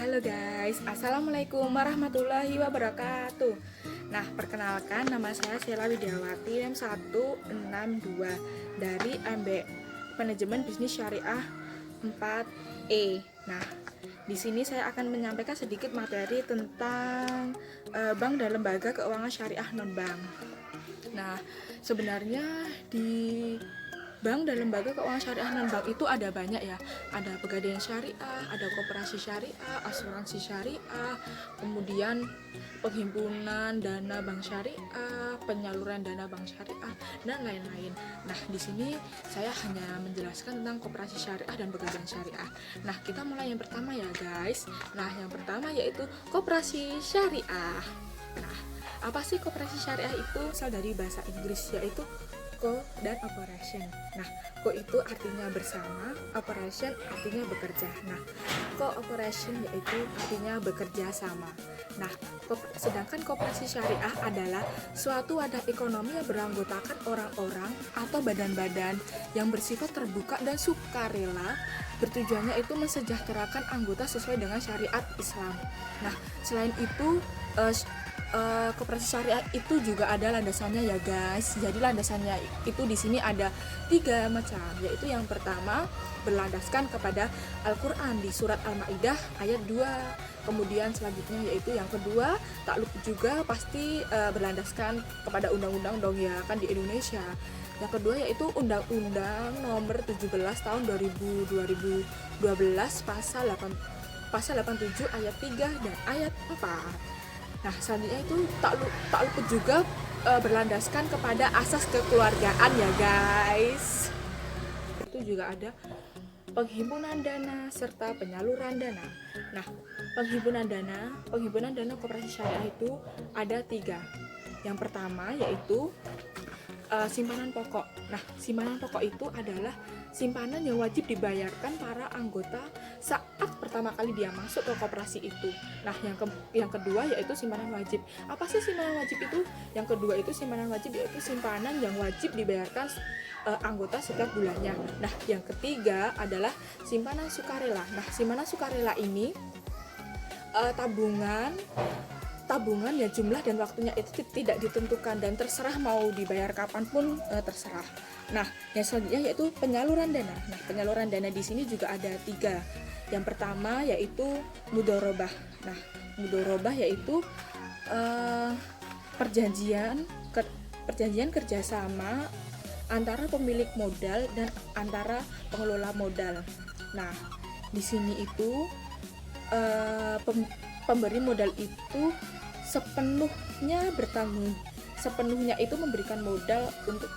Halo guys, Assalamualaikum warahmatullahi wabarakatuh. Nah, perkenalkan nama saya Sheila Widiawati M162 dari MB Manajemen Bisnis Syariah 4E. Nah, di sini saya akan menyampaikan sedikit materi tentang bank dan lembaga keuangan syariah non-bank. Nah, sebenarnya di bank dan lembaga keuangan syariah non-bank itu ada banyak ya. Ada pegadaian syariah, ada koperasi syariah, asuransi syariah, kemudian penghimpunan dana bank syariah, penyaluran dana bank syariah, dan lain-lain. Nah, di sini saya hanya menjelaskan tentang koperasi syariah dan pegadaian syariah. Nah, kita mulai yang pertama ya guys. Nah, yang pertama yaitu koperasi syariah. Nah, apa sih koperasi syariah itu? Asal dari bahasa Inggris yaitu co dan operation. Nah, co itu artinya bersama, operation artinya bekerja. Nah, cooperation yaitu artinya bekerja sama. Nah, sedangkan koperasi syariah adalah suatu wadah ekonomi yang beranggotakan orang-orang atau badan-badan yang bersifat terbuka dan sukarela, bertujuannya itu mensejahterakan anggota sesuai dengan syariat Islam. Nah, selain itu koperasi syariah itu juga ada landasannya ya guys. Jadi landasannya itu di sini ada 3 macam, yaitu yang pertama berlandaskan kepada Al-Qur'an di surat Al-Maidah ayat 2. Kemudian selanjutnya yaitu yang kedua, tak lupa juga pasti berlandaskan kepada undang-undang dong ya, kan di Indonesia. Yang kedua yaitu Undang-Undang Nomor 17 Tahun 2012 pasal 87 ayat 3 dan ayat 4. Nah, selanjutnya itu tak luput juga berlandaskan kepada asas kekeluargaan ya guys. Itu juga ada penghimpunan dana serta penyaluran dana. Nah, penghimpunan dana koperasi syariah itu ada 3. Yang pertama yaitu simpanan pokok. Nah, simpanan pokok itu adalah simpanan yang wajib dibayarkan para anggota saat pertama kali dia masuk ke koperasi itu. Nah, yang kedua yaitu simpanan wajib. Apa sih simpanan wajib itu? Yang kedua itu simpanan wajib yaitu simpanan yang wajib dibayarkan anggota setiap bulannya. Nah, yang ketiga adalah simpanan sukarela. Nah, simpanan sukarela ini tabungan ya, jumlah dan waktunya itu tidak ditentukan dan terserah mau dibayar kapanpun terserah. Nah, yang selanjutnya yaitu penyaluran dana. Nah, penyaluran dana di sini juga ada 3. Yang pertama yaitu mudharabah. Nah, mudharabah yaitu perjanjian kerjasama antara pemilik modal dan antara pengelola modal. Nah, di sini itu pemberi modal itu sepenuhnya itu memberikan modal untuk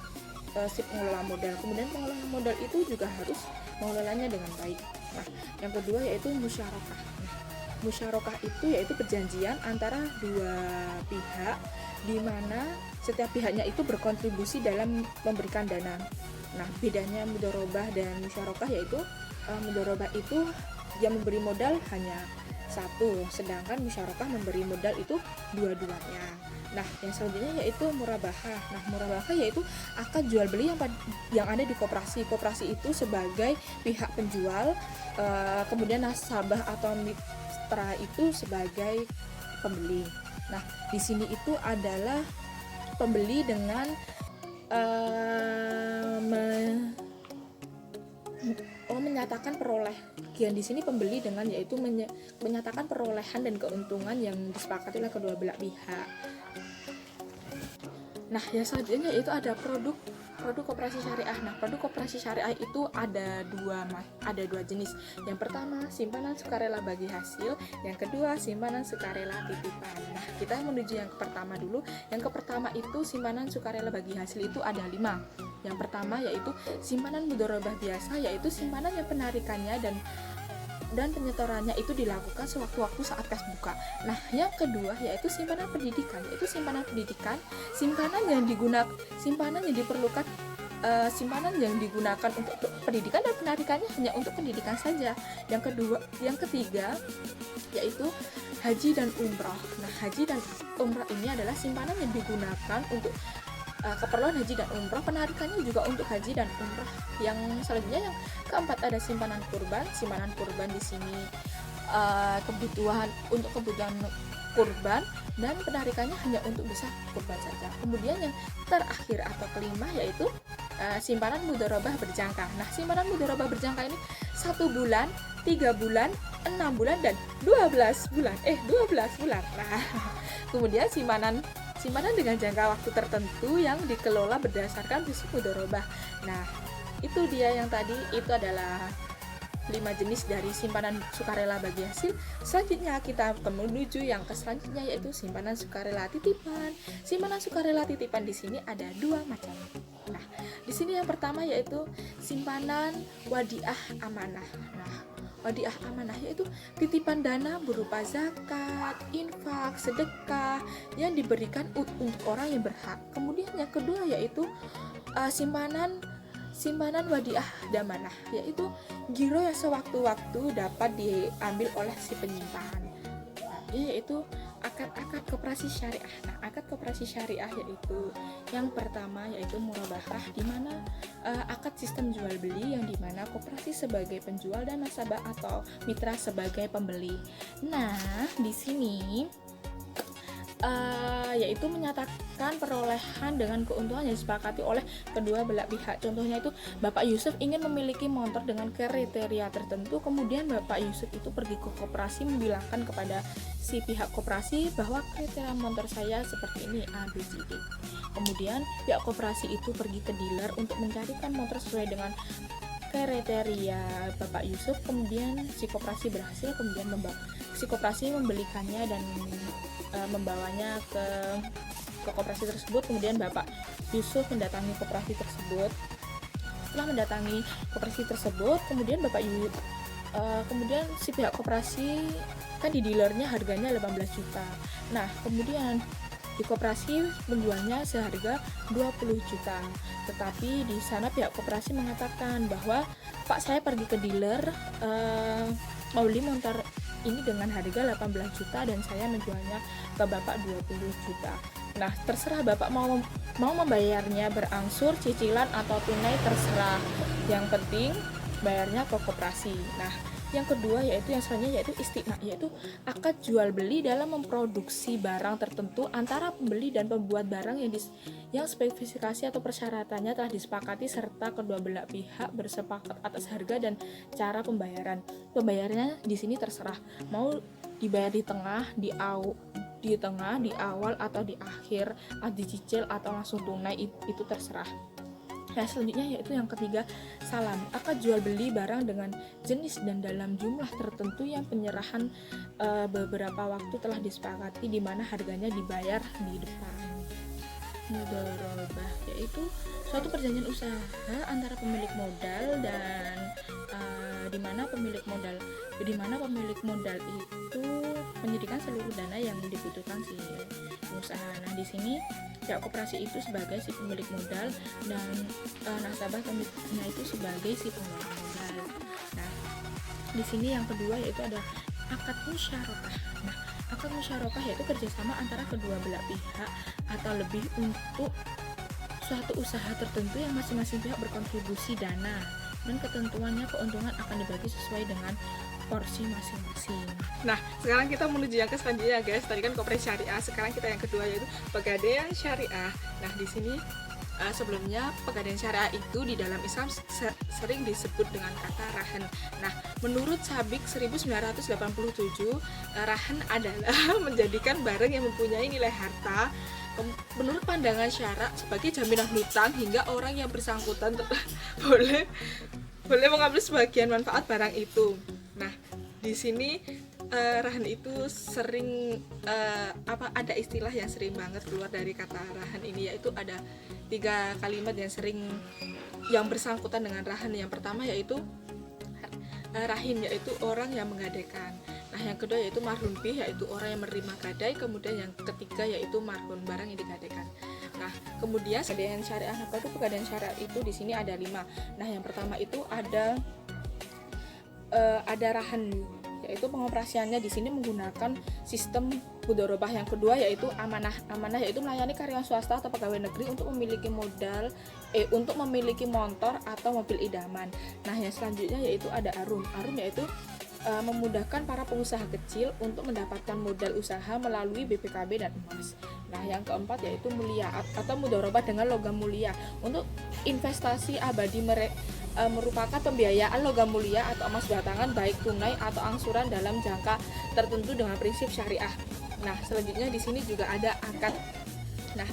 si pengelola modal. Kemudian pengelola modal itu juga harus mengelolanya dengan baik. Nah, yang kedua yaitu musyarakah. Nah, musyarakah itu yaitu perjanjian antara 2 pihak di mana setiap pihaknya itu berkontribusi dalam memberikan dana. Nah, bedanya mudharabah dan musyarakah yaitu mudharabah itu yang memberi modal hanya 1, sedangkan musyarakah memberi modal itu dua-duanya. Nah, yang selanjutnya yaitu murabahah. Nah, murabahah yaitu akad jual beli yang ada di koperasi. Koperasi itu sebagai pihak penjual, kemudian nasabah atau mitra itu sebagai pembeli. Nah, di sini itu adalah pembeli dengan menyatakan perolehan. Di sini pembeli dengan yaitu menyatakan perolehan dan keuntungan yang disepakati oleh kedua belah pihak. Nah, yang selanjutnya yaitu ada produk koperasi syariah. Nah, produk koperasi syariah itu ada dua jenis. Yang pertama, simpanan sukarela bagi hasil. Yang kedua, simpanan sukarela titipan. Nah, kita menuju yang pertama dulu. Yang pertama itu simpanan sukarela bagi hasil itu ada 5. Yang pertama yaitu simpanan mudharabah biasa, yaitu simpanan yang penarikannya dan penyetorannya itu dilakukan sewaktu-waktu saat kas buka. Nah, yang kedua yaitu simpanan pendidikan, yaitu simpanan pendidikan, simpanan yang diperlukan, simpanan yang digunakan untuk pendidikan dan penarikannya hanya untuk pendidikan saja. Yang ketiga yaitu haji dan umrah. Nah, haji dan umrah ini adalah simpanan yang digunakan untuk keperluan haji dan umrah, penarikannya juga untuk haji dan umrah. Yang selanjutnya yang keempat ada simpanan kurban. Simpanan kurban di sini kebutuhan kurban, dan penarikannya hanya untuk bisa kurban saja. Kemudian yang terakhir atau kelima yaitu simpanan mudharabah berjangka. Nah, simpanan mudharabah berjangka ini 1 bulan, 3 bulan, 6 bulan, dan 12 bulan. 12 bulan. Nah, kemudian simpanan dengan jangka waktu tertentu yang dikelola berdasarkan prinsip mudharabah. Nah, itu dia yang tadi, itu adalah 5 jenis dari simpanan sukarela bagi hasil. Selanjutnya kita menuju yang ke selanjutnya, yaitu simpanan sukarela titipan. Simpanan sukarela titipan di sini ada 2 macam. Nah, di sini yang pertama yaitu simpanan wadiah amanah. Nah, wadiah amanah yaitu titipan dana berupa zakat, infak, sedekah yang diberikan untuk orang yang berhak. Kemudian yang kedua yaitu simpanan wadiah damanah, yaitu giro yang sewaktu-waktu dapat diambil oleh si penyimpan, yaitu akad koperasi syariah. Nah, akad koperasi syariah yaitu yang pertama yaitu murabahah, di mana akad sistem jual beli yang dimana koperasi sebagai penjual dan nasabah atau mitra sebagai pembeli. Nah, di sini yaitu menyatakan perolehan dengan keuntungan yang disepakati oleh kedua belah pihak. Contohnya itu Bapak Yusuf ingin memiliki motor dengan kriteria tertentu, kemudian Bapak Yusuf itu pergi ke koperasi membilangkan kepada si pihak koperasi bahwa kriteria motor saya seperti ini A, B, C, D. Kemudian pihak koperasi itu pergi ke dealer untuk mencarikan motor sesuai dengan kriteria Bapak Yusuf. Kemudian si koperasi berhasil, kemudian si koperasi membelikannya dan membawanya ke koperasi tersebut. Kemudian Bapak Yusuf mendatangi koperasi tersebut. Setelah mendatangi koperasi tersebut, kemudian kemudian si pihak koperasi kan di dealernya harganya 18 juta. Nah, kemudian di koperasi menjualnya seharga 20 juta. Tetapi di sana pihak koperasi mengatakan bahwa Pak, saya pergi ke dealer mau beli motor ini dengan harga 18 juta dan saya menjualnya ke Bapak 20 juta. Nah, terserah Bapak mau membayarnya berangsur, cicilan atau tunai, terserah. Yang penting bayarnya ke koperasi. Nah, yang kedua yaitu yang selanjutnya yaitu istigna, yaitu akad jual beli dalam memproduksi barang tertentu antara pembeli dan pembuat barang yang spesifikasi atau persyaratannya telah disepakati serta kedua belah pihak bersepakat atas harga dan cara pembayaran. Pembayarannya di sini terserah, mau dibayar di tengah, di awal atau di akhir, dicicil atau langsung tunai, itu terserah. Nah, selanjutnya yaitu yang ketiga, salam, akad jual beli barang dengan jenis dan dalam jumlah tertentu yang penyerahan beberapa waktu telah disepakati di mana harganya dibayar di depan. Mudharabah yaitu suatu perjanjian usaha antara pemilik modal dan di mana pemilik modal itu menyediakan seluruh dana yang dibutuhkan si usaha. Nah, di sini pihak koperasi itu sebagai si pemilik modal dan nasabahnya itu sebagai si pengelola modal. Nah, di sini yang kedua yaitu ada akad musyarakah. Nah, akad musyarakah yaitu kerjasama antara kedua belah pihak atau lebih untuk suatu usaha tertentu yang masing-masing pihak berkontribusi dana dan ketentuannya keuntungan akan dibagi sesuai dengan porsi masing-masing. Nah, sekarang kita menuju yang ke selanjutnya, guys. Tadi kan koperasi syariah, sekarang kita yang kedua yaitu pegadaian syariah. Nah, di sini sebelumnya pegadaian syariah itu di dalam Islam sering disebut dengan kata rahan. Nah, menurut Sabik 1987, rahan adalah menjadikan barang yang mempunyai nilai harta menurut pandangan syarak sebagai jaminan hutang hingga orang yang bersangkutan boleh mengambil sebagian manfaat barang itu. Nah, di sini rahan itu sering ada istilah yang sering banget keluar dari kata rahan ini, yaitu ada 3 kalimat yang bersangkutan dengan rahan. Yang pertama yaitu rahin, yaitu orang yang menggadaikan. Nah, yang kedua yaitu marhun bih, yaitu orang yang menerima gadai. Kemudian yang ketiga yaitu marhun, barang yang digadaikan. Nah, kemudian pegadaian syariah, apa itu pegadaian syariah itu di sini ada 5. Nah, yang pertama itu ada rahan, yaitu pengoperasiannya di sini menggunakan sistem mudharabah. Yang kedua yaitu amanah. Amanah yaitu melayani karyawan swasta atau pegawai negeri untuk memiliki motor atau mobil idaman. Nah, yang selanjutnya yaitu ada arum. Arum yaitu memudahkan para pengusaha kecil untuk mendapatkan modal usaha melalui BPKB dan emas. Nah, yang keempat yaitu mulia atau mudharabah dengan logam mulia. Untuk investasi abadi merupakan pembiayaan logam mulia atau emas batangan baik tunai atau angsuran dalam jangka tertentu dengan prinsip syariah. Nah, selanjutnya di sini juga ada akad. Nah,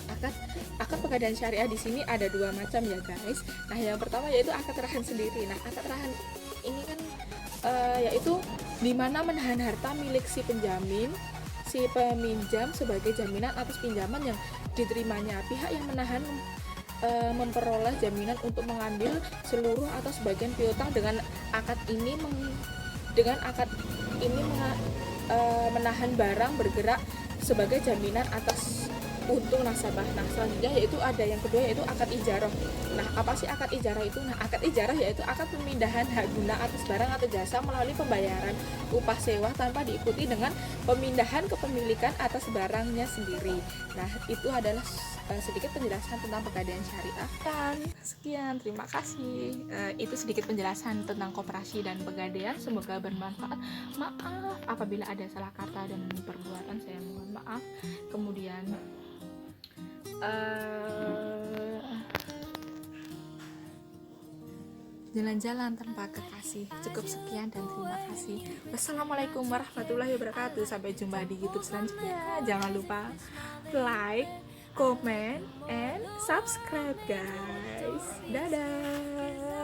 akad pegadaian syariah di sini ada dua macam ya guys. Nah, yang pertama yaitu akad rahan sendiri. Nah, akad rahan ini kan yaitu di mana menahan harta milik si penjamin, si peminjam sebagai jaminan atas pinjaman yang diterimanya. Pihak yang menahan memperoleh jaminan untuk mengambil seluruh atau sebagian piutang. Dengan akad ini menahan barang bergerak sebagai jaminan atas untung nasabah. Nah, selanjutnya yaitu ada yang kedua yaitu akad ijarah. Nah, apa sih akad ijarah itu? Nah, akad ijarah yaitu akad pemindahan hak guna atas barang atau jasa melalui pembayaran upah sewa tanpa diikuti dengan pemindahan kepemilikan atas barangnya sendiri. Nah, itu adalah sedikit penjelasan tentang pegadaian syariah. Dan sekian, terima kasih. Itu sedikit penjelasan tentang koperasi dan pegadaian. Semoga bermanfaat. Maaf apabila ada salah kata dan perbuatan, saya mohon maaf. Kemudian jalan-jalan tanpa kekasih. Cukup sekian dan terima kasih. Wassalamualaikum warahmatullahi wabarakatuh. Sampai jumpa di YouTube selanjutnya. Jangan lupa like, comment, and subscribe guys. Dadah.